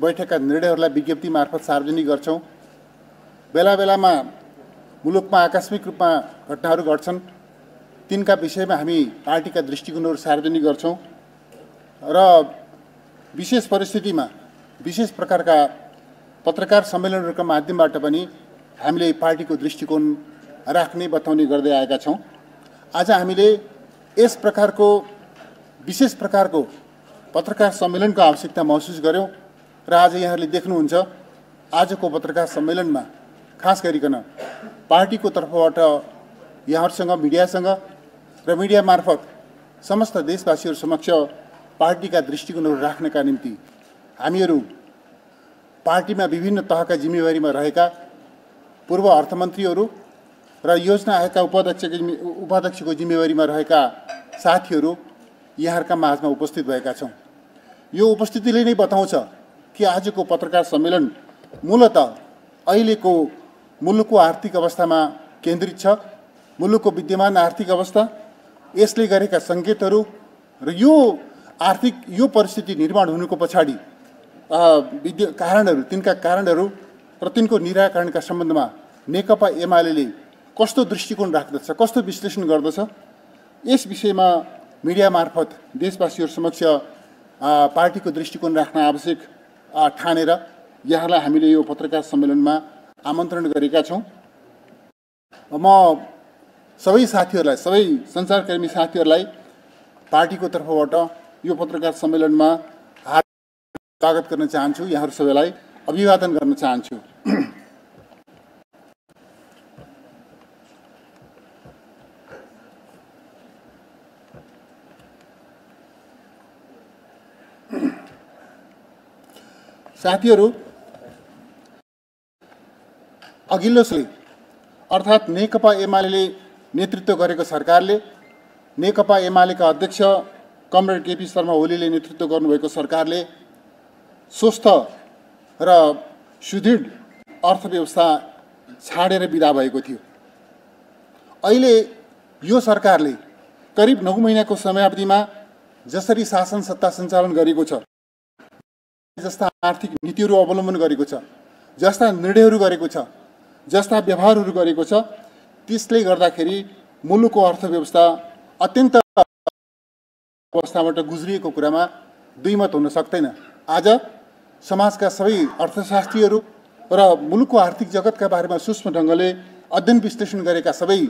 बैठकका निर्णयहरूलाई विज्ञप्ति मार्फत सार्वजनिक गर्छौँ। बेला बेलामा मुलुकमा आकस्मिक रूपमा घटनाहरू घट्छन्, तिनका विषयमा हामी पार्टीका दृष्टिकोणहरू सार्वजनिक गर्छौँ र विशेष परिस्थितिमा विशेष प्रकारका पत्रकार सम्मेलनहरूका माध्यमबाट पनि हामीले पार्टीको दृष्टिकोण राख्ने बताउने गर्दै आएका छौँ। आज हामीले यस प्रकारको विशेष प्रकारको पत्रकार सम्मेलनको आवश्यकता महसुस गर्यौँ र आज यहाँहरूले देख्नुहुन्छ आजको पत्रकार सम्मेलनमा खास गरिकन पार्टीको तर्फबाट यहाँहरूसँग मिडियासँग र मिडिया मार्फत समस्त देशवासीहरू समक्ष पार्टीका दृष्टिकोणहरू राख्नका निम्ति हामीहरू पार्टीमा विभिन्न तहका जिम्मेवारीमा रहेका पूर्व अर्थमन्त्रीहरू र योजना आयोगका उपाध्यक्षको जिम्मेवारीमा रहेका साथीहरू यहाँहरूका माझमा उपस्थित भएका छौँ। यो उपस्थितिले नै बताउँछ कि आजको पत्रकार सम्मेलन मूलतः अहिलेको मुलुकको आर्थिक अवस्थामा केन्द्रित छ। मुलुकको विद्यमान आर्थिक अवस्था, यसले गरेका सङ्केतहरू र यो परिस्थिति निर्माण हुनुको पछाडि तिनका कारणहरू र तिनको निराकरणका सम्बन्धमा नेकपा एमाले कस्तो दृष्टिकोण राख्दछ, कस्तो विश्लेषण गर्दछ, यस विषयमा मिडिया मार्फत देशवासीहरू समक्ष पार्टीको दृष्टिकोण राख्न आवश्यक ठानेर यहाँलाई हामीले यो पत्रकार सम्मेलनमा आमन्त्रण गरेका छौँ। म सबै साथीहरूलाई, सबै सञ्चारकर्मी साथीहरूलाई पार्टीको तर्फबाट यो पत्रकार सम्मेलनमा स्वागत गर्न चाहन्छु। यहाँहरू सबैलाई अभिवादन गर्न चाहन्छु। साथीहरू, अघिल्लो अर्थात् नेकपा एमाले नेतृत्व गरेको सरकारले, नेकपा एमालेका अध्यक्ष कमरेड केपी शर्मा ओलीले नेतृत्व गर्नुभएको सरकारले स्वस्थ र सुदृढ अर्थव्यवस्था छाडेर बिदा भएको थियो। अहिले यो सरकारले करिब 9 महिनाको समयावधिमा जसरी शासन सत्ता सञ्चालन गरेको छ, जस्ता आर्थिक नीतिहरू अवलम्बन गरेको छ, जस्ता निर्णयहरू गरेको छ, जस्ता व्यवहारहरू गरेको छ, त्यसले गर्दाखेरि मुलुकको अर्थव्यवस्था अत्यन्त अवस्थाबाट गुज्रिएको कुरामा दुईमत हुन सक्दैन। आज समाजका सबै अर्थशास्त्रीहरू र मुलुकको आर्थिक जगतका बारेमा सूक्ष्म ढङ्गले अध्ययन विश्लेषण गरेका सबै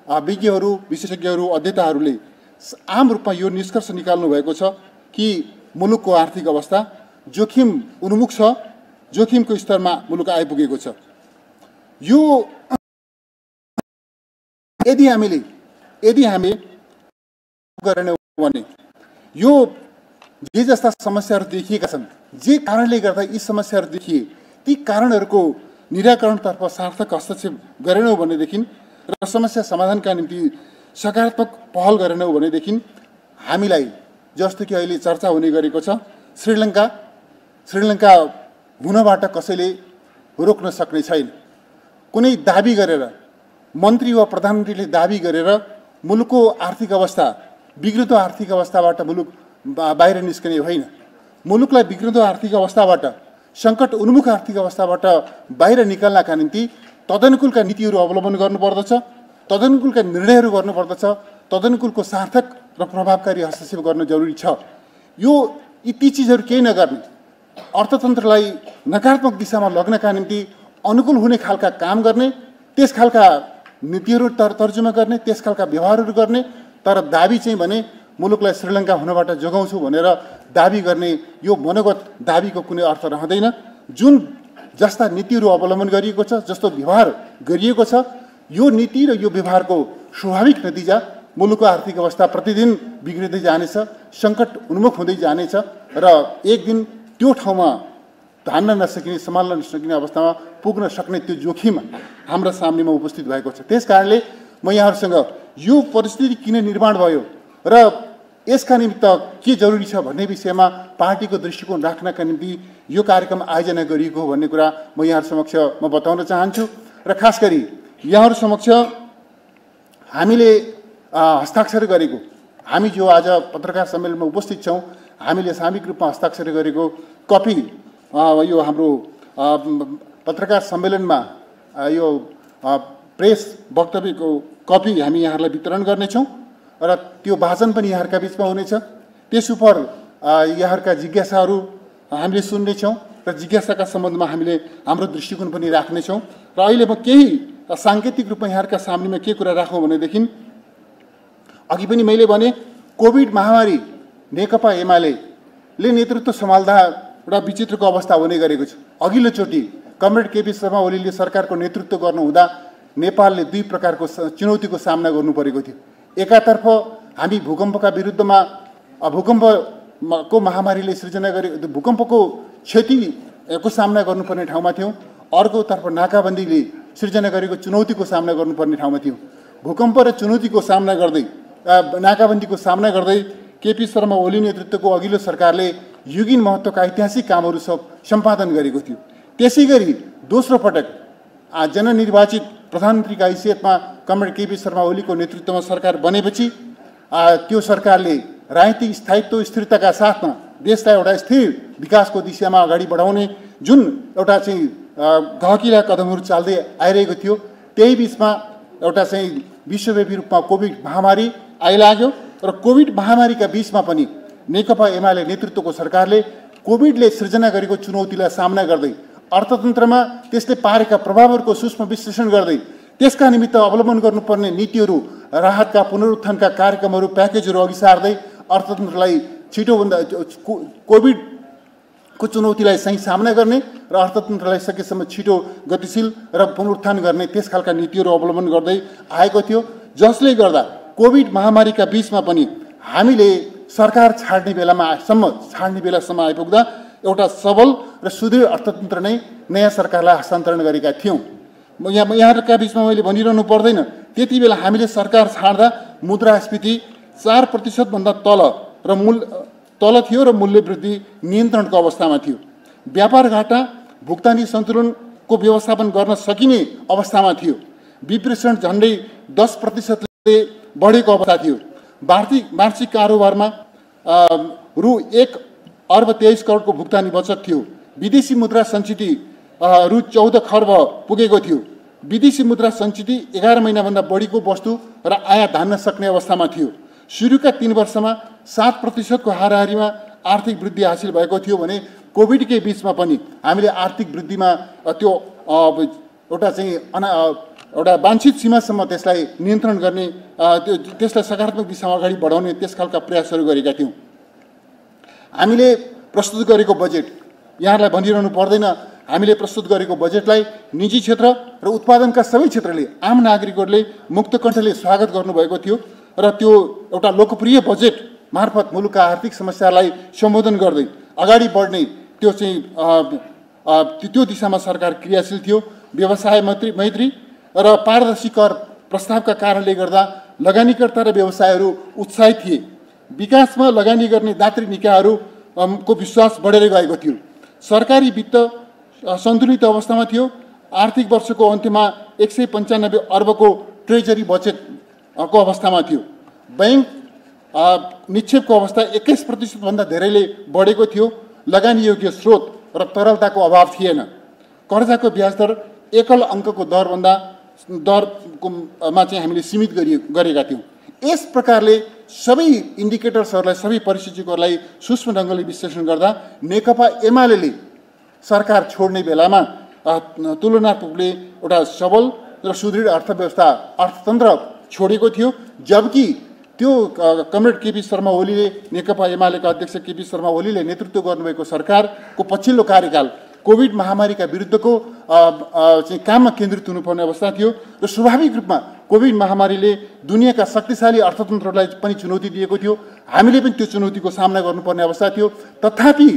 विज्ञहरू, विशेषज्ञहरू, अध्येताहरूले आम रूपमा यो निष्कर्ष निकाल्नु भएको छ कि मुलुकको आर्थिक अवस्था जोखिम उन्मुख छ, जोखिमको स्तरमा मुलुक आइपुगेको छ। यो यदि हामी गरेनौँ भने यो जे जस्ता समस्याहरू देखिएका छन्, जे कारणले गर्दा यी समस्याहरू देखिए, ती कारणहरूको निराकरणतर्फ सार्थक हस्तक्षेप गरेनौँ भनेदेखि र समस्या समाधानका निम्ति सकारात्मक पहल गरेनौँ भनेदेखि हामीलाई, जस्तो कि अहिले चर्चा हुने गरेको छ, श्रीलङ्का हुनबाट कसैले रोक्न सक्ने छैन। कुनै दाबी गरेर, मन्त्री वा प्रधानमन्त्रीले दाबी गरेर मुलुकको आर्थिक अवस्था, बिग्रिँदो आर्थिक अवस्थाबाट मुलुक बाहिर निस्कने होइन। मुलुकलाई बिग्रिँदो आर्थिक अवस्थाबाट, सङ्कट उन्मुख आर्थिक अवस्थाबाट बाहिर निकाल्नका निम्ति तदनुकूलका नीतिहरू अवलम्बन गर्नुपर्दछ, तदनुकूलका निर्णयहरू गर्नुपर्दछ, तदनुकूलको सार्थक र प्रभावकारी हस्तक्षेप गर्न जरुरी छ। यी ती चिजहरू केही नगर्ने, अर्थतन्त्रलाई नकारात्मक दिशामा लग्नका निम्ति अनुकूल हुने खालका काम गर्ने, त्यस खालका नीतिहरू तर्जुमा गर्ने, त्यस खालका व्यवहारहरू गर्ने, तर दाबी चाहिँ भने मुलुकलाई श्रीलङ्का हुनबाट जोगाउँछु भनेर दाबी गर्ने यो मनोगत दाबीको कुनै अर्थ रहँदैन। जुन जस्ता नीतिहरू अवलम्बन गरिएको छ, जस्तो व्यवहार गरिएको छ, यो नीति र यो व्यवहारको स्वाभाविक नतिजा मुलुकको आर्थिक अवस्था प्रतिदिन बिग्रिँदै जानेछ, सङ्कट उन्मुख हुँदै जानेछ र एक दिन त्यो ठाउँमा धान्न नसकिने, सम्हाल्न नसकिने अवस्थामा पुग्न सक्ने त्यो जोखिम हाम्रो सामनेमा उपस्थित भएको छ। त्यस कारणले म यहाँहरूसँग यो परिस्थिति किन निर्माण भयो र यसका निमित्त के जरुरी छ भन्ने विषयमा पार्टीको दृष्टिकोण राख्नका निम्ति यो कार्यक्रम आयोजना गरिएको हो भन्ने कुरा म यहाँहरू समक्ष बताउन चाहन्छु। र खास गरी यहाँहरू समक्ष हामीले हस्ताक्षर गरेको, हामी जो आज पत्रकार सम्मेलनमा उपस्थित छौँ, हामीले सामूहिक रूपमा हस्ताक्षर गरेको कपी यो हाम्रो पत्रकार सम्मेलनमा यो प्रेस वक्तव्यको कपी हामी यहाँहरूलाई वितरण गर्नेछौँ र त्यो भाषण पनि यहाँहरूका बिचमा हुनेछ। त्यस उपर यहाँहरूका जिज्ञासाहरू हामीले सुन्नेछौँ र जिज्ञासाका सम्बन्धमा हामीले हाम्रो दृष्टिकोण पनि राख्नेछौँ। र अहिले म केही साङ्केतिक रूपमा यहाँहरूका सामनेमा के कुरा राखौँ भनेदेखि अघि पनि मैले भने कोभिड महामारी नेकपा एमाले नेतृत्व सम्हाल्दा एउटा विचित्रको अवस्था हुने गरेको छ। अघिल्लोचोटि कमरेड केपी शर्मा ओलीले सरकारको नेतृत्व गर्नुहुँदा नेपालले दुई प्रकारको चुनौतीको सामना गर्नु परेको थियो। एकातर्फ हामी भूकम्पका विरुद्धमा भूकम्पको महामारीले सृजना गरे भूकम्पको क्षतिको सामना गर्नुपर्ने ठाउँमा थियौँ। अर्कोतर्फ नाकाबन्दीले सृजना गरेको चुनौतीको सामना गर्नुपर्ने ठाउँमा थियौँ। भूकम्प र चुनौतीको सामना गर्दै नाकाबन्दीको सामना गर्दै केपी शर्मा ओली नेतृत्वको अघिल्लो सरकारले युगीन महत्त्वका ऐतिहासिक कामहरू सम्पादन गरेको थियो। त्यसै गरी दोस्रो पटक जननिर्वाचित प्रधानमन्त्रीका हैसियतमा कमरेड केपी शर्मा ओलीको नेतृत्वमा सरकार बनेपछि त्यो सरकारले राजनीतिक स्थायित्व स्थिरताका साथमा देशलाई एउटा स्थिर विकासको दिशामा अगाडि बढाउने जुन एउटा चाहिँ गहकिला कदमहरू चाल्दै आइरहेको थियो, त्यही बिचमा एउटा चाहिँ विश्वव्यापी रूपमा कोभिड महामारी आइलाग्यो र कोभिड महामारीका बिचमा पनि नेकपा एमाले नेतृत्वको सरकारले कोभिडले सृजना गरेको चुनौतीलाई सामना गर्दै अर्थतन्त्रमा त्यसले पारेका प्रभावहरूको सूक्ष्म विश्लेषण गर्दै त्यसका निमित्त अवलम्बन गर्नुपर्ने नीतिहरू, राहतका पुनरुत्थानका कार्यक्रमहरू, प्याकेजहरू अघि सार्दै अर्थतन्त्रलाई छिटोभन्दा कोभिडको चुनौतीलाई चाहिँ सामना गर्ने र अर्थतन्त्रलाई सकेसम्म छिटो गतिशील र पुनरुत्थान गर्ने त्यस खालका नीतिहरू अवलम्बन गर्दै आएको थियो, जसले गर्दा कोभिड महामारीका बिचमा पनि हामीले सरकार छाड्ने बेलासम्म आइपुग्दा एउटा सबल र सुदृढ अर्थतन्त्र नै नयाँ सरकारलाई हस्तान्तरण गरेका थियौँ। यहाँहरूका बिचमा मैले भनिरहनु पर्दैन, त्यति बेला हामीले सरकार छाड्दा मुद्रास्फीति 4% तल थियो र मूल्य वृद्धि नियन्त्रणको अवस्थामा थियो। व्यापार घाटा भुक्तानी सन्तुलनको व्यवस्थापन गर्न सकिने अवस्थामा थियो। विप्रेषण झन्डै 10%ले बढेको अवस्था थियो। वार्षिक कारोबारमा रु 1,23 करोडको भुक्तानी बचत थियो। विदेशी मुद्रा सञ्चिति रु 14 खर्ब पुगेको थियो। विदेशी मुद्रा सञ्चिति 11 महिनाभन्दा बढीको वस्तु र आयात धान्न सक्ने अवस्थामा थियो। सुरुका 3 वर्षमा 7% को हाराहारीमा आर्थिक वृद्धि हासिल भएको थियो भने कोभिडकै बिचमा पनि हामीले आर्थिक वृद्धिमा त्यो एउटा चाहिँ एउटा वाञ्छित सीमासम्म त्यसलाई नियन्त्रण गर्ने त्यसलाई सकारात्मक दिशामा अगाडि बढाउने त्यस खालका प्रयासहरू गरेका थियौँ। हामीले प्रस्तुत गरेको बजेट यहाँहरूलाई भनिरहनु पर्दैन, हामीले प्रस्तुत गरेको बजेटलाई निजी क्षेत्र र उत्पादनका सबै क्षेत्रले आम नागरिकहरूले मुक्तकण्ठले स्वागत गर्नुभएको थियो र त्यो एउटा लोकप्रिय बजेट मार्फत मुलुकका आर्थिक समस्यालाई सम्बोधन गर्दै अगाडि बढ्ने त्यो चाहिँ त्यो दिशामा सरकार क्रियाशील थियो। व्यवसाय मैत्री र पारदर्शी कर प्रस्तावका कारणले गर्दा लगानीकर्ता र व्यवसायहरू उत्साहित थिए। विकासमा लगानी गर्ने दात्री निकायहरूको विश्वास बढेर गएको थियो। सरकारी वित्त सन्तुलित अवस्थामा थियो। आर्थिक वर्षको अन्त्यमा 195 अर्बको ट्रेजरी बचतको अवस्थामा थियो। बैंक निक्षेपको अवस्था 21% भन्दा धेरैले बढेको थियो। लगानी योग्य स्रोत र तरलताको अभाव थिएन। कर्जाको ब्याज दर एकल अङ्कको दरमा चाहिँ हामीले सीमित गरेका थियौँ। यस प्रकारले सबै इन्डिकेटर्सहरूलाई, सबै परिस्थितिहरूलाई सूक्ष्म ढङ्गले विश्लेषण गर्दा नेकपा एमाले सरकार छोड्ने बेलामा तुलनात्मकले एउटा सबल र सुदृढ अर्थतन्त्र छोडेको थियो। जबकि त्यो कमरेड केपी शर्मा ओलीले, नेकपा एमालेका अध्यक्ष केपी शर्मा ओलीले नेतृत्व गर्नुभएको सरकारको पछिल्लो कार्यकाल कोभिड महामारीका विरुद्धको चाहिँ काममा केन्द्रित हुनुपर्ने अवस्था थियो र स्वाभाविक रूपमा कोभिड महामारीले दुनियाँका शक्तिशाली अर्थतन्त्रलाई पनि चुनौती दिएको थियो। हामीले पनि त्यो चुनौतीको सामना गर्नुपर्ने अवस्था थियो। तथापि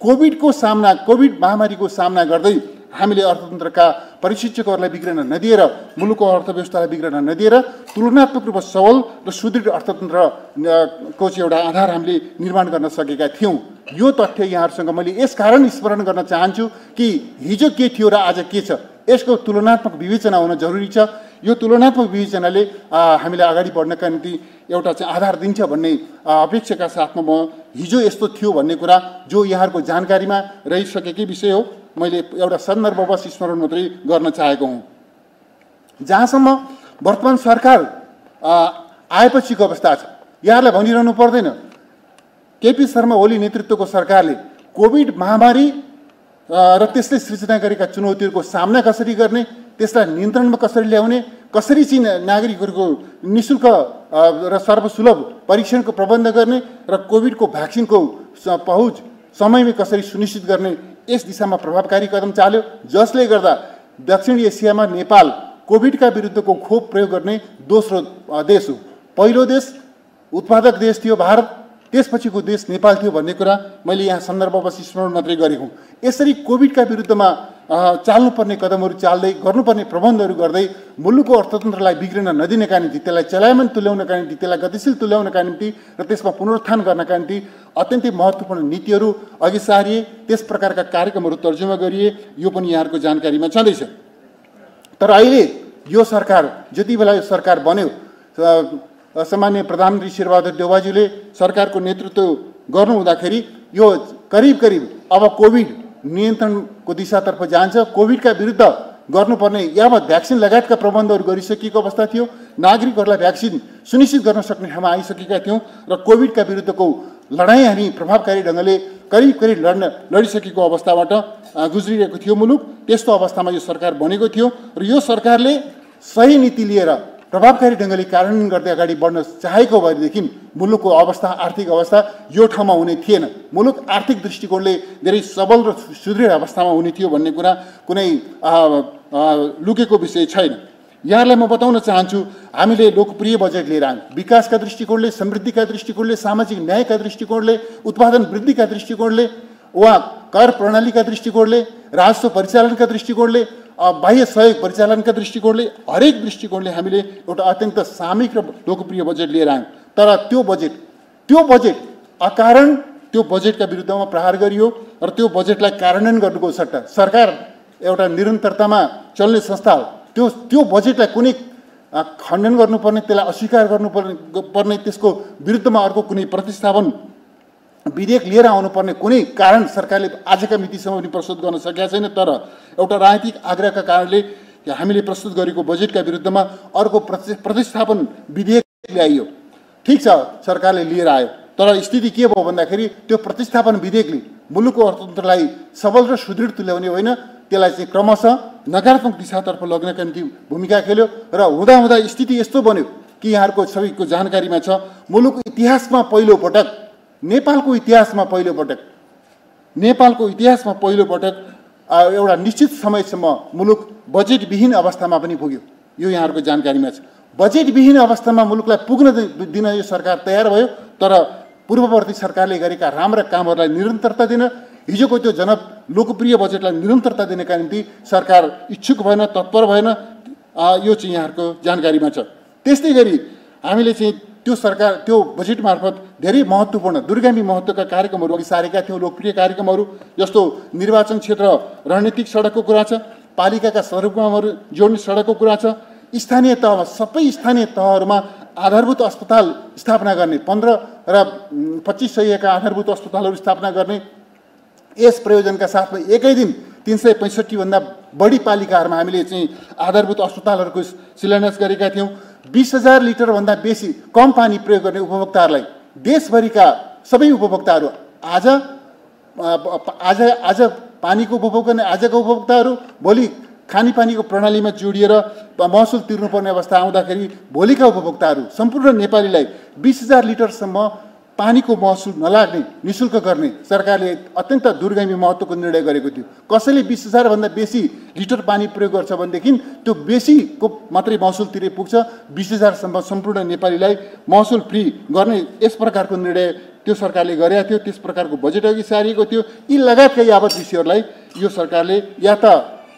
कोभिड महामारीको सामना गर्दै हामीले अर्थतन्त्रका परिशिक्षकहरूलाई बिग्रन नदिएर, मुलुकको अर्थव्यवस्थालाई बिग्रन नदिएर तुलनात्मक रूपमा सबल र सुदृढ अर्थतन्त्रको चाहिँ एउटा आधार हामीले निर्माण गर्न सकेका थियौँ। यो तथ्य यहाँहरूसँग मैले यस कारण स्मरण गर्न चाहन्छु कि हिजो के थियो र आज के छ, यसको तुलनात्मक विवेचना हुन जरुरी छ। यो तुलनात्मक विवेचनाले हामीलाई अगाडि बढ्नका निम्ति एउटा चाहिँ आधार दिन्छ भन्ने अपेक्षाका साथमा म हिजो यस्तो थियो भन्ने कुरा जो यहाँहरूको जानकारीमा रहिसकेकै विषय हो, मैले एउटा सन्दर्भवश स्मरण मात्रै गर्न चाहेको हुँ। जहाँसम्म वर्तमान सरकार आएपछिको अवस्था छ, यहाँलाई भनिरहनु पर्दैन, केपी शर्मा ओली नेतृत्वको सरकारले कोभिड महामारी र त्यसले सृजना गरेका चुनौतीहरूको सामना कसरी गर्ने, त्यसलाई नियन्त्रणमा कसरी ल्याउने, कसरी चाहिँ नागरिकहरूको निःशुल्क र सर्वसुलभ परीक्षणको प्रबन्ध गर्ने र कोभिडको भ्याक्सिनको पहुँच समयमै कसरी सुनिश्चित गर्ने, यस दिशामा प्रभावकारी कदम चाल्यो, जसले गर्दा दक्षिण एसियामा नेपाल कोभिडका विरुद्धको खोप प्रयोग गर्ने दोस्रो देश हो। पहिलो देश उत्पादक देश थियो भारत, त्यसपछिको देश नेपाल थियो भन्ने कुरा मैले यहाँ सन्दर्भवश स्मरण मात्रै गरेको। यसरी कोभिडका विरुद्धमा चाल्नुपर्ने कदमहरू चाल्दै, गर्नुपर्ने प्रबन्धहरू गर्दै मुलुकको अर्थतन्त्रलाई बिग्रिन नदिनका निम्ति, त्यसलाई चलायमान तुल्याउनका निम्ति, त्यसलाई गतिशील तुल्याउनका निम्ति र त्यसमा पुनरुत्थान गर्नका निम्ति अत्यन्तै महत्त्वपूर्ण नीतिहरू अघि सारिए, त्यस प्रकारका कार्यक्रमहरू तर्जुमा गरिए, यो पनि यहाँहरूको जानकारीमा छँदैछ। तर अहिले यो सरकार, जति बेला यो सरकार बन्यो, सामान्य प्रधानमन्त्री शेरबहादुर देउवाज्यूले सरकारको नेतृत्व गर्नुहुँदाखेरि यो करिब करिब अब कोभिड नियन्त्रणको दिशातर्फ जान्छ। कोभिडका विरुद्ध गर्नुपर्ने यावत भ्याक्सिन लगायतका प्रबन्धहरू गरिसकिएको अवस्था थियो, नागरिकहरूलाई भ्याक्सिन सुनिश्चित गर्न सक्ने ठाउँमा आइसकेका थियौँ र कोभिडका विरुद्धको लडाइँ हामी प्रभावकारी ढङ्गले करिब करिब लडिसकेको अवस्थाबाट गुज्रिरहेको थियो मुलुक। त्यस्तो अवस्थामा यो सरकार बनेको थियो र यो सरकारले सही नीति लिएर प्रभावकारी ढङ्गले कार्यान्वयन गर्दै अगाडि बढ्न चाहेको भएदेखि मुलुकको अवस्था, आर्थिक अवस्था यो ठाउँमा हुने थिएन। मुलुक आर्थिक दृष्टिकोणले धेरै सबल र सुदृढ अवस्थामा हुने थियो भन्ने कुरा कुनै लुकेको विषय छैन। यहाँलाई म बताउन चाहन्छु, हामीले लोकप्रिय बजेट लिएर आयौँ। विकासका दृष्टिकोणले, समृद्धिका दृष्टिकोणले, सामाजिक न्यायका दृष्टिकोणले, उत्पादन वृद्धिका दृष्टिकोणले, वा कर प्रणालीका दृष्टिकोणले, राजस्व परिचालनका दृष्टिकोणले, बाह्य सहयोग परिचालनका दृष्टिकोणले, हरेक दृष्टिकोणले हामीले एउटा अत्यन्त सामूहिक र लोकप्रिय बजेट लिएर आयौँ। तर त्यो बजेट अकारण त्यो बजेटका विरुद्धमा प्रहार गरियो र त्यो बजेटलाई कार्यान्वयन गर्नुको सट्टा सरकार एउटा निरन्तरतामा चल्ने संस्था हो, त्यो बजेटलाई कुनै खण्डन गर्नुपर्ने, त्यसलाई अस्वीकार गर्नुपर्ने, त्यसको विरुद्धमा अर्को कुनै प्रतिस्थापन विधेयक लिएर आउनुपर्ने कुनै कारण सरकारले आजका मितिसम्म पनि प्रस्तुत गर्न सकेका छैन। तर एउटा राजनीतिक आग्रहका कारणले हामीले प्रस्तुत गरेको बजेटका विरुद्धमा अर्को प्रतिस्थापन विधेयक ल्याइयो। ठिक छ, सरकारले लिएर आयो, तर स्थिति के भयो भन्दाखेरि त्यो प्रतिस्थापन विधेयकले मुलुकको अर्थतन्त्रलाई सबल र सुदृढ तुल्याउने होइन, त्यसलाई चाहिँ क्रमशः नकारात्मक दिशातर्फ लग्नका निम्ति भूमिका खेल्यो र हुँदा स्थिति यस्तो बन्यो कि यहाँहरूको सबैको जानकारीमा छ, मुलुकको इतिहासमा पहिलो पटक, नेपालको इतिहासमा पहिलो पटक एउटा निश्चित समयसम्म मुलुक बजेटविहीन अवस्थामा पनि पुग्यो। यो यहाँहरूको जानकारीमा छ। बजेटविहीन अवस्थामा मुलुकलाई पुग्न दिन यो सरकार तयार भयो, तर पूर्ववर्ती सरकारले गरेका राम्रा कामहरूलाई निरन्तरता दिन, हिजोको त्यो लोकप्रिय बजेटलाई निरन्तरता दिनका निम्ति सरकार इच्छुक भएन, तत्पर भएन। यो चाहिँ यहाँहरूको जानकारीमा छ। त्यस्तै गरी हामीले चाहिँ त्यो बजेट मार्फत धेरै महत्त्वपूर्ण दूरगामी महत्त्वका कार्यक्रमहरू अघि सारेका थियौँ। लोकप्रिय कार्यक्रमहरू जस्तो निर्वाचन क्षेत्र रणनीतिक सडकको कुरा छ, पालिकाका सडकहरू जोड्ने सडकको कुरा छ, स्थानीय तहमा सबै स्थानीय तहहरूमा आधारभूत अस्पताल स्थापना गर्ने, 15 र 2500 आधारभूत अस्पतालहरू स्थापना गर्ने, यस प्रयोजनका साथमा एकै दिन 365 भन्दा बढी पालिकाहरूमा हामीले चाहिँ आधारभूत अस्पतालहरूको शिलान्यास गरेका थियौँ। 20,000 लिटरभन्दा बेसी कम पानी प्रयोग गर्ने उपभोक्ताहरूलाई, देशभरिका सबै उपभोक्ताहरू आज पानीको उपभोग गर्ने आजका उपभोक्ताहरू भोलि खानेपानीको प्रणालीमा जोडिएर महसुल तिर्नुपर्ने अवस्था आउँदाखेरि भोलिका उपभोक्ताहरू सम्पूर्ण नेपालीलाई 20,000 लिटरसम्म पानीको महसुल नलाग्ने, निःशुल्क गर्ने सरकारले अत्यन्त दूरगामी महत्त्वको निर्णय गरेको थियो। कसैले 20,000 भन्दा बेसी लिटर पानी प्रयोग गर्छ भनेदेखि त्यो बेसीको मात्रै महसुल तिरे पुग्छ, 20,000 सम्म सम्पूर्ण नेपालीलाई महसुल फ्री गर्ने यस प्रकारको निर्णय त्यो सरकारले गरेको थियो। त्यस प्रकारको बजेट अघि सारिएको थियो। यी लगायतका यावत विषयहरूलाई यो सरकारले या त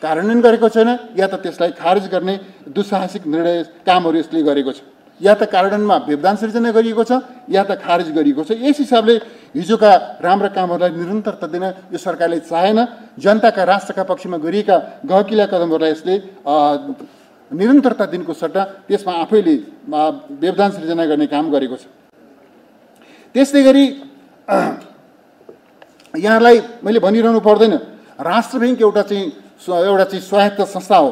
कार्यान्वयन गरेको छैन, या त त्यसलाई खारेज गर्ने दुस्साहसिक निर्णय कामहरू यसले गरेको छ। या त कार्यान्वयनमा व्यवधान सिर्जना गरिएको छ, या त खारेज गरिएको छ। यस हिसाबले हिजोका राम्रा कामहरूलाई निरन्तरता दिन यो सरकारले चाहेन। जनताका राष्ट्रका पक्षमा गरिएका गहकिला कदमहरूलाई यसले निरन्तरता दिनको सट्टा त्यसमा आफैले व्यवधान सृजना गर्ने काम गरेको छ। त्यस्तै गरी यहाँलाई मैले भनिरहनु पर्दैन, राष्ट्र ब्याङ्क एउटा चाहिँ स्वायत्त संस्था हो।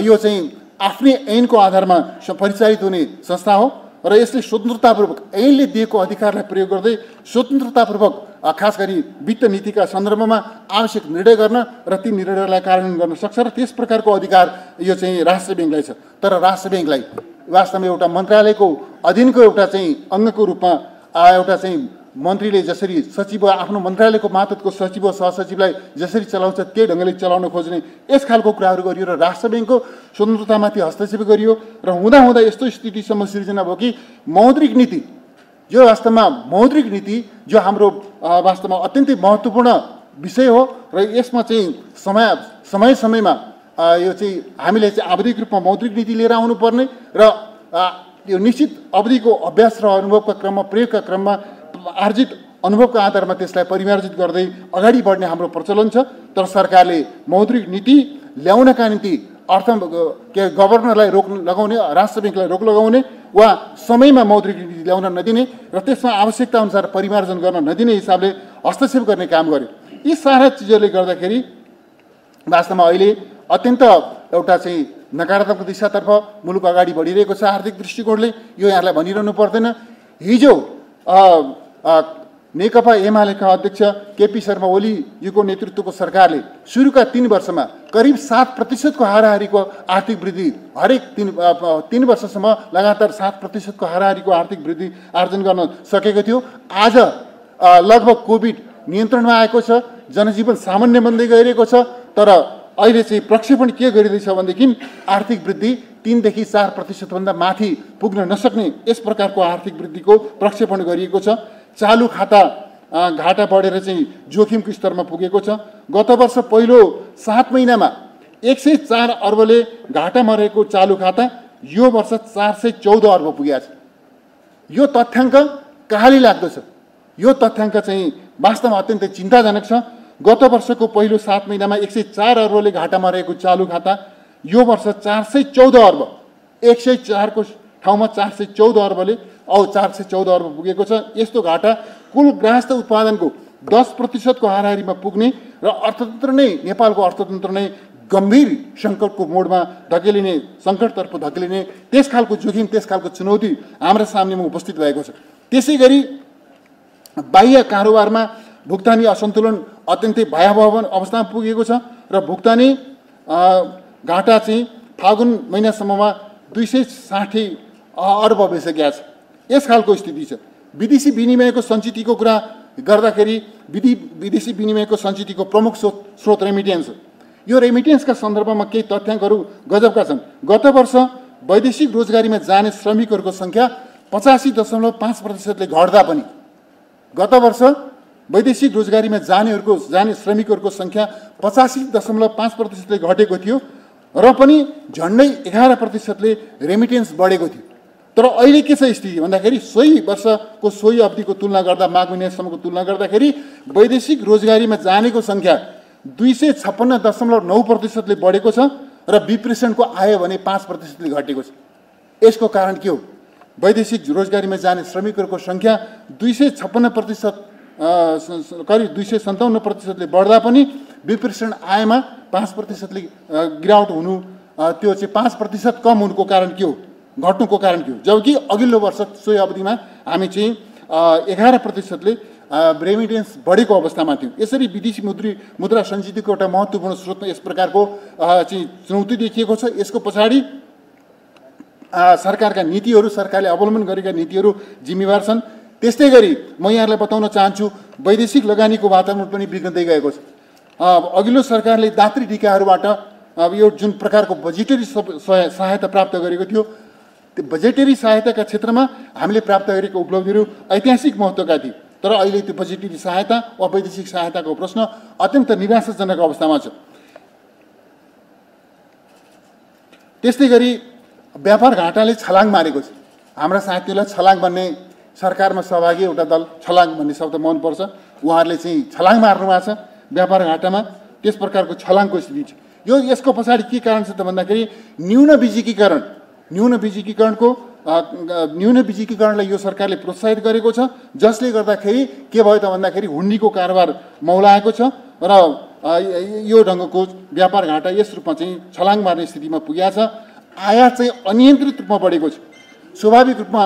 यो चाहिँ आफ्नै ऐनको आधारमा परिचालित हुने संस्था हो र यसले स्वतन्त्रतापूर्वक ऐनले दिएको अधिकारलाई प्रयोग गर्दै स्वतन्त्रतापूर्वक खास गरी वित्त नीतिका सन्दर्भमा आवश्यक निर्णय गर्न र ती निर्णयलाई कार्यान्वयन गर्न सक्छ र त्यस प्रकारको अधिकार यो चाहिँ राष्ट्र ब्याङ्कलाई छ। तर राष्ट्र ब्याङ्कलाई वास्तवमा एउटा मन्त्रालयको अधीनको एउटा चाहिँ अङ्गको रूपमा एउटा चाहिँ मन्त्रीले जसरी सचिव आफ्नो मन्त्रालयको मातहतको सचिव सहसचिवलाई जसरी चलाउँछ त्यही ढङ्गले चलाउन खोज्ने यस खालको कुराहरू गरियो र राष्ट्र ब्याङ्कको स्वतन्त्रतामाथि हस्तक्षेप गरियो र हुँदा यस्तो स्थितिसम्म सिर्जना भयो कि मौद्रिक नीति जो वास्तवमा मौद्रिक नीति जो हाम्रो वास्तवमा अत्यन्तै महत्त्वपूर्ण विषय हो र यसमा चाहिँ समयमा यो चाहिँ हामीले चाहिँ आवधिक रूपमा मौद्रिक नीति लिएर आउनुपर्ने र यो निश्चित अवधिको अभ्यास र अनुभवका क्रममा प्रयोगका क्रममा आर्जित अनुभवको आधारमा त्यसलाई परिमार्जित गर्दै अगाडि बढ्ने हाम्रो प्रचलन छ। तर सरकारले मौद्रिक नीति ल्याउनका निम्ति गभर्नरलाई रोक लगाउने, राष्ट्र ब्याङ्कलाई रोक लगाउने वा समयमा मौद्रिक नीति ल्याउन नदिने र त्यसमा आवश्यकता अनुसार परिमार्जन गर्न नदिने हिसाबले हस्तक्षेप गर्ने काम गर्यो। यी सारा चिजहरूले गर्दाखेरि वास्तवमा अहिले अत्यन्त एउटा चाहिँ नकारात्मक दिशातर्फ मुलुक अगाडि बढिरहेको छ आर्थिक दृष्टिकोणले। यो यहाँलाई भनिरहनु पर्दैन। हिजो नेकपा एमालेका अध्यक्ष केपी शर्मा ओलीजीको नेतृत्वको सरकारले सुरुका 3 वर्षमा करिब 7% हाराहारीको आर्थिक वृद्धि हरेक 3 वर्षसम्म लगातार 7% हाराहारीको आर्थिक वृद्धि आर्जन गर्न सकेको थियो। आज लगभग कोभिड नियन्त्रणमा आएको छ, जनजीवन सामान्य बन्दै गइरहेको छ। तर अहिले चाहिँ प्रक्षेपण के गरिँदैछ भनेदेखि आर्थिक वृद्धि 3 देखि 4% भन्दा माथि पुग्न नसक्ने यस प्रकारको आर्थिक वृद्धिको प्रक्षेपण गरिएको छ। चालु खाता घाटा बढेर चाहिँ जोखिमको स्तरमा पुगेको छ। गत वर्ष पहिलो 7 महिनामा 104 अर्बले घाटामा रहेको चालु खाता यो वर्ष 414 अर्ब पुगेको छ। यो तथ्याङ्क कहाँले लाग्दछ? यो तथ्याङ्क चाहिँ वास्तवमा अत्यन्तै चिन्ताजनक छ। गत वर्षको पहिलो 7 महिनामा 104 अर्बले घाटामा रहेको चालु खाता यो वर्ष 414 अर्ब, 104 को ठाउँमा 414 अर्बले 414 अर्ब पुगेको छ। यस्तो घाटा कुल गृहस्थ उत्पादनको 10% को हाराहारीमा पुग्ने र अर्थतन्त्र नै नेपालको अर्थतन्त्र नै गम्भीर सङ्कटको मोडमा धकेलिने, सङ्कटतर्फ धकेलिने त्यस खालको जोखिम, त्यस खालको चुनौती हाम्रो सामनेमा उपस्थित भएको छ। त्यसै गरी बाह्य कारोबारमा भुक्तानी असन्तुलन अत्यन्तै भयावह अवस्थामा पुगेको छ र भुक्तानी घाटा चाहिँ फागुन महिनासम्ममा 260 अर्ब भइसकेको छ। यस खालको स्थिति छ। विदेशी विनिमयको सञ्चितको कुरा गर्दाखेरि विदेशी विनिमयको सञ्चितको प्रमुख स्रोत रेमिटेन्स हो। यो रेमिटेन्सका सन्दर्भमा केही तथ्याङ्कहरू गजबका छन्। गत वर्ष वैदेशिक रोजगारीमा जाने श्रमिकहरूको सङ्ख्या 85.5%ले घट्दा पनि गत वर्ष वैदेशिक रोजगारीमा जाने श्रमिकहरूको सङ्ख्या 85.5%ले घटेको थियो र पनि झन्डै 11%ले रेमिटेन्स बढेको थियो। तर अहिले के छ स्थिति भन्दाखेरि सोही वर्षको सोही अवधिको तुलना गर्दा माघ महिनासम्मको तुलना गर्दाखेरि वैदेशिक रोजगारीमा जानेको सङ्ख्या 256.9%ले बढेको छ र विप्रेषणको आयो भने 5%ले घटेको छ। यसको कारण के हो? वैदेशिक रोजगारीमा जाने श्रमिकहरूको सङ्ख्या 256% करिब 257% बढ्दा पनि विप्रेषण आयमा 5%ले गिरावट हुनु, त्यो चाहिँ 5% कम हुनुको कारण के हो, घट्नुको कारण के हो? जबकि अघिल्लो वर्ष सोही अवधिमा हामी चाहिँ 11%ले रेमिटेन्स बढेको अवस्थामा थियौँ। यसरी विदेशी मुद्रा सञ्चितको एउटा महत्त्वपूर्ण स्रोतमा यस प्रकारको चाहिँ चुनौती देखिएको छ। यसको पछाडि सरकारका नीतिहरू, सरकारले अवलम्बन गरेका नीतिहरू जिम्मेवार छन्। त्यस्तै गरी म यहाँहरूलाई बताउन चाहन्छु वैदेशिक लगानीको वातावरण पनि बिग्रदै गएको छ। अघिल्लो सरकारले दात्री टिकाहरूबाट यो जुन प्रकारको बजेटरी सहायता प्राप्त गरेको थियो, त्यो बजेटरी सहायताका क्षेत्रमा हामीले प्राप्त गरेको उपलब्धिहरू ऐतिहासिक महत्त्वका थिए। तर अहिले त्यो बजेटरी सहायता वा वैदेशिक सहायताको प्रश्न अत्यन्त निराशाजनक अवस्थामा छ। त्यस्तै गरी व्यापार घाटाले छलाङ मारेको छ। हाम्रा साथीहरूलाई छलाङ भन्ने, सरकारमा सहभागी एउटा दल छलाङ भन्ने शब्द मनपर्छ, उहाँहरूले चाहिँ छलाङ मार्नु भएको छ व्यापार घाटामा। त्यस प्रकारको छलाङको स्थिति छ। यो यसको पछाडि के कारण छ त भन्दाखेरि न्यून बिजिकीकरणलाई यो सरकारले प्रोत्साहित गरेको छ, जसले गर्दाखेरि के भयो त भन्दाखेरि हुन्डीको कारोबार मौलाएको छ र यो ढङ्गको व्यापार घाटा यस रूपमा चाहिँ छलाङ मार्ने स्थितिमा पुगेको छ। आयात चाहिँ अनियन्त्रित रूपमा बढेको छ, स्वाभाविक रूपमा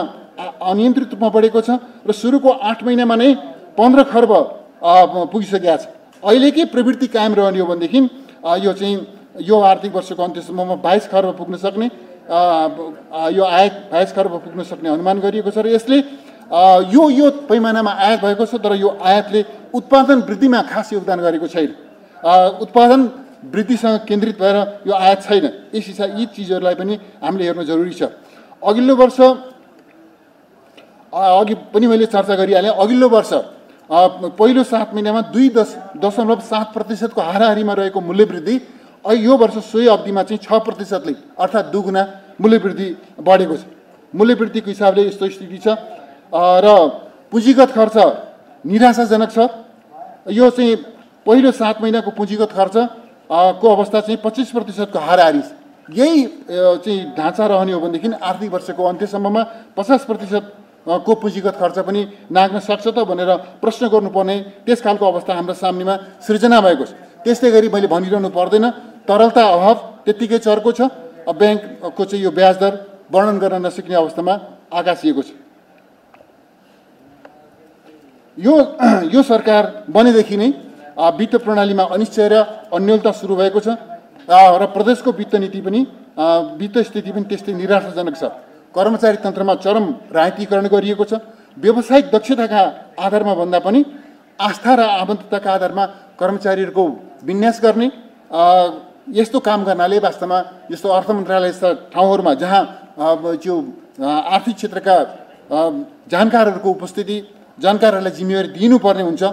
अनियन्त्रित रूपमा बढेको छ र सुरुको 8 महिनामा नै 15 खर्ब पुगिसकेको छ। अहिले के प्रवृत्ति कायम रहने हो भनेदेखि यो चाहिँ यो आर्थिक वर्षको अन्त्यसम्ममा 22 खर्ब पुग्न सक्ने, यो आयात 22 खर्ब पुग्न सक्ने अनुमान गरिएको छ र यसले यो पैमानामा आयात भएको छ, तर यो आयातले उत्पादन वृद्धिमा खास योगदान गरेको छैन। उत्पादन वृद्धिसँग केन्द्रित भएर यो आयात छैन। यी चिजहरूलाई पनि हामीले हेर्नु जरुरी छ। अघिल्लो वर्ष अघि पनि मैले चर्चा गरिहालेँ, अघिल्लो वर्ष पहिलो 7 महिनामा 2.7% को हाराहारीमा रहेको मूल्य वृद्धि यो वर्ष सोही अवधिमा चाहिँ 6%ले अर्थात् दुगुना मूल्य वृद्धि बढेको छ। मूल्य वृद्धिको हिसाबले यस्तो स्थिति छ र पुँजीगत खर्च निराशाजनक छ। यो चाहिँ पहिलो 7 महिनाको पुँजीगत खर्च को अवस्था चाहिँ 25% को हाराहारी छ। यही चाहिँ ढाँचा रहने हो भनेदेखि आर्थिक वर्षको अन्त्यसम्ममा 50% को पुँजीगत खर्च पनि नाग्न सक्छ त भनेर प्रश्न गर्नुपर्ने त्यस खालको अवस्था हाम्रो सामनेमा सृजना भएको छ। त्यस्तै गरी मैले भनिरहनु पर्दैन, तरलता अभाव त्यत्तिकै चर्को छ। ब्याङ्कको चाहिँ यो ब्याज दर वर्णन गर्न नसक्ने अवस्थामा आकाशिएको छ। यो सरकार बनेदेखि नै वित्त प्रणालीमा अनिश्चय र अन्योलता सुरु भएको छ र प्रदेशको वित्त स्थिति पनि त्यस्तै निराशाजनक छ। कर्मचारी तन्त्रमा चरम राजनीतिकरण गरिएको छ। व्यावसायिक दक्षताका आधारमा भन्दा पनि आस्था र आबद्धताका आधारमा कर्मचारीहरूको विन्यास गर्ने यस्तो काम गर्नाले वास्तवमा यस्तो अर्थ मन्त्रालय जस्ता ठाउँहरूमा जहाँ जो आर्थिक क्षेत्रका जानकारहरूको उपस्थिति, जानकारहरूलाई जिम्मेवारी दिनुपर्ने हुन्छ,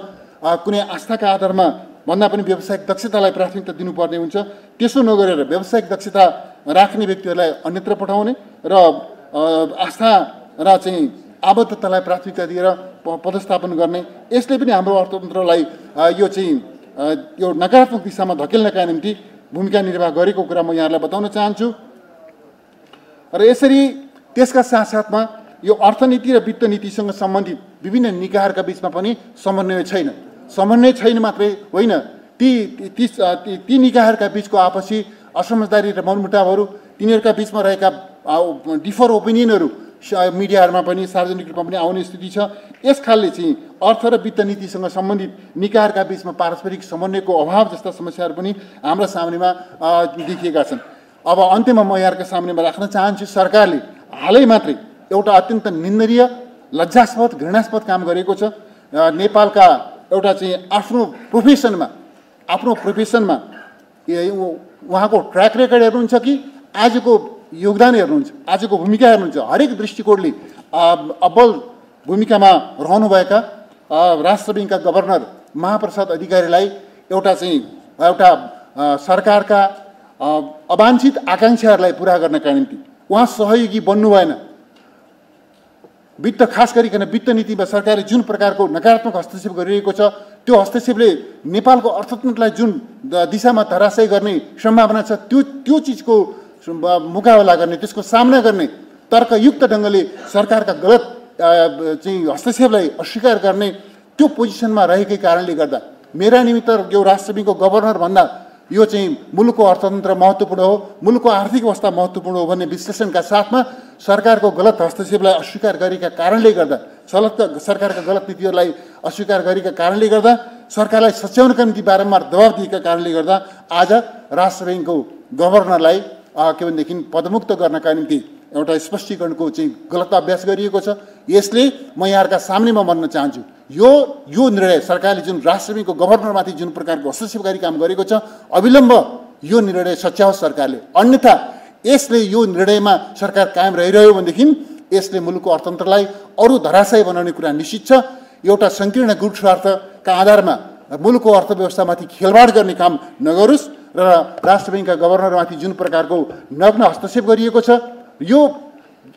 कुनै आस्थाका आधारमा भन्दा पनि व्यावसायिक दक्षतालाई प्राथमिकता दिनुपर्ने हुन्छ। त्यसो नगरेर व्यावसायिक दक्षता राख्ने व्यक्तिहरूलाई अन्यत्र पठाउने र आस्था र चाहिँ आबद्धतालाई प्राथमिकता दिएर पदस्थापन गर्ने, यसले पनि हाम्रो अर्थतन्त्रलाई यो चाहिँ यो नकारात्मक दिशामा धकेल्नका निम्ति भूमिका निर्वाह गरेको कुरा म यहाँलाई बताउन चाहन्छु। र यसरी त्यसका साथसाथमा यो अर्थनीति र वित्त नीतिसँग सम्बन्धित विभिन्न निकायहरूका बीचमा पनि समन्वय छैन मात्रै होइन, ती निकायहरूका बीचको आपसी असमझदारी र मनमुटावहरू, तिनीहरूका बीचमा रहेका डिफर ओपिनियनहरू मिडियाहरूमा पनि सार्वजनिक रूपमा पनि आउने स्थिति छ। यस खालले चाहिँ अर्थ र वित्त नीतिसँग सम्बन्धित निकायहरूका बीचमा पारस्परिक समन्वयको अभाव जस्ता समस्याहरू पनि हाम्रा सामनेमा देखिएका छन्। अब अन्त्यमा म यहाँका सामनेमा राख्न चाहन्छु, सरकारले हालै मात्रै एउटा अत्यन्त निन्दनीय, लज्जास्पद, घृणास्पद काम गरेको छ। नेपालका एउटा चाहिँ आफ्नो प्रोफेसनमा उहाँको ट्र्याक रेकर्ड हेर्नुहुन्छ कि आजको योगदान हेर्नुहुन्छ, आजको भूमिका हेर्नुहुन्छ, हरेक दृष्टिकोणले अब्बल भूमिकामा रहनुभएका राष्ट्र ब्याङ्कका गभर्नर महाप्रसाद अधिकारीलाई एउटा सरकारका अवाञ्छित आकाङ्क्षाहरूलाई पुरा गर्नका निम्ति उहाँ सहयोगी बन्नु भएन। खास गरिकन वित्त नीतिमा सरकारले जुन प्रकारको नकारात्मक हस्तक्षेप गरिरहेको छ, त्यो हस्तक्षेपले नेपालको अर्थतन्त्रलाई जुन दिशामा धराशयी गर्ने सम्भावना छ, त्यो चिजको मुकाबला गर्ने, त्यसको सामना गर्ने, तर्कयुक्त ढङ्गले सरकारका गलत चाहिँ हस्तक्षेपलाई अस्वीकार गर्ने त्यो पोजिसनमा रहेकै कारणले गर्दा मेरा निमित्त यो राष्ट्र ब्याङ्कको गभर्नर भन्दा यो चाहिँ मुलुकको अर्थतन्त्र महत्त्वपूर्ण हो, मुलुकको आर्थिक अवस्था महत्त्वपूर्ण हो भन्ने विश्लेषणका साथमा सरकारको गलत हस्तक्षेपलाई अस्वीकार गरेका कारणले गर्दा, सरकारका गलत नीतिहरूलाई अस्वीकार गरेका कारणले गर्दा, सरकारलाई सच्याउनका निम्ति बारम्बार दबाब दिएका कारणले गर्दा आज राष्ट्र ब्याङ्कको गभर्नरलाई के भनेदेखि पदमुक्त गर्नका निम्ति एउटा स्पष्टीकरणको चाहिँ गलत अभ्यास गरिएको छ। यसले म यहाँहरूका सामनेमा भन्न चाहन्छु, यो निर्णय सरकारले जुन राष्ट्र ब्याङ्कको गभर्नरमाथि जुन प्रकारको हस्तक्षेपकारी काम गरेको छ, अविलम्ब यो निर्णय सच्याओस् सरकारले। अन्यथा यसले यो निर्णयमा सरकार कायम रहिरह्यो भनेदेखि यसले मुलुकको अर्थतन्त्रलाई अरू धराशयी बनाउने कुरा निश्चित छ। एउटा सङ्कीर्ण गुट स्वार्थका आधारमा मुलुकको अर्थव्यवस्थामाथि खेलवाड गर्ने काम नगरोस् र राष्ट्र ब्याङ्कका गभर्नरमाथि जुन प्रकारको नग्न हस्तक्षेप गरिएको छ, यो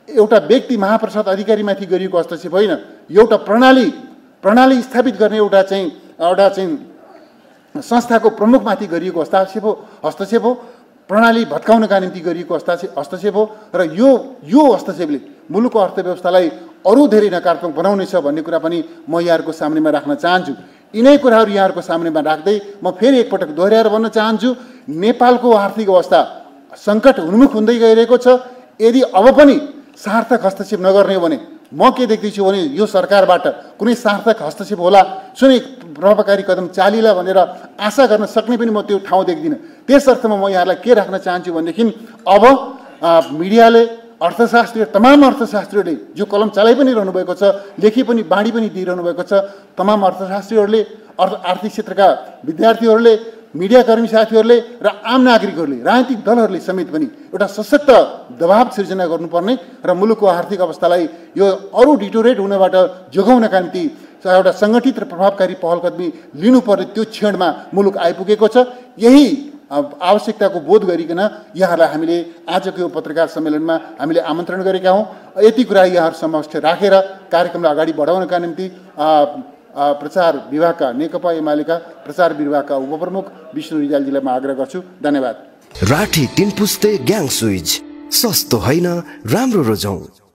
एउटा व्यक्ति महाप्रसाद अधिकारीमाथि गरिएको हस्तक्षेप होइन, एउटा प्रणाली स्थापित गर्ने एउटा चाहिँ संस्थाको प्रमुखमाथि गरिएको हस्तक्षेप हो, प्रणाली भत्काउनका निम्ति गरिएको हस्तक्षेप हो र यो हस्तक्षेपले मुलुकको अर्थव्यवस्थालाई अरू धेरै नकारात्मक बनाउनेछ भन्ने कुरा पनि म यहाँहरूको सामनेमा राख्न चाहन्छु। यिनै कुराहरू यहाँहरूको सामनेमा राख्दै म फेरि एकपटक दोहोऱ्याएर भन्न चाहन्छु, नेपालको आर्थिक अवस्था सङ्कट उन्मुख हुँदै गइरहेको छ। यदि अब पनि सार्थक हस्तक्षेप नगर्ने हो भने म के देख्दैछु भने यो सरकारबाट कुनै सार्थक हस्तक्षेप होला, कुनै प्रभावकारी कदम चालिला भनेर आशा गर्न सक्ने पनि म त्यो ठाउँ देख्दिनँ। त्यस अर्थमा म यहाँलाई के राख्न चाहन्छु भनेदेखि अब मिडियाले तमाम अर्थशास्त्रीहरूले जो कलम चलाइ पनि रहनु भएको छ, लेखी पनि बाँडी पनि दिइरहनु भएको छ, तमाम अर्थशास्त्रीहरूले, आर्थिक क्षेत्रका विद्यार्थीहरूले, मिडियाकर्मी साथीहरूले र आम नागरिकहरूले, राजनीतिक दलहरूले समेत पनि एउटा सशक्त दबाव सिर्जना गर्नुपर्ने र मुलुकको आर्थिक अवस्थालाई यो अरू डिटोरेट हुनबाट जोगाउनका निम्ति एउटा सङ्गठित र प्रभावकारी पहलकदमी लिनुपर्ने त्यो क्षणमा मुलुक आइपुगेको छ। यही आवश्यकताको बोध गरिकन यहाँहरूलाई हामीले आजको यो पत्रकार सम्मेलनमा हामीले आमन्त्रण गरेका हौँ। यति कुरा यहाँहरू समक्ष राखेर कार्यक्रमलाई अगाडि बढाउनका निम्ति प्रचार विभागका नेकपा एमालेका प्रचार विभागका उपप्रमुख विष्णु रिजालजीलाई म आग्रह गर्छु। धन्यवाद। राठी 3 पुस्ते ग्याङ स्विच, सस्तो होइन, राम्रो रोजौं।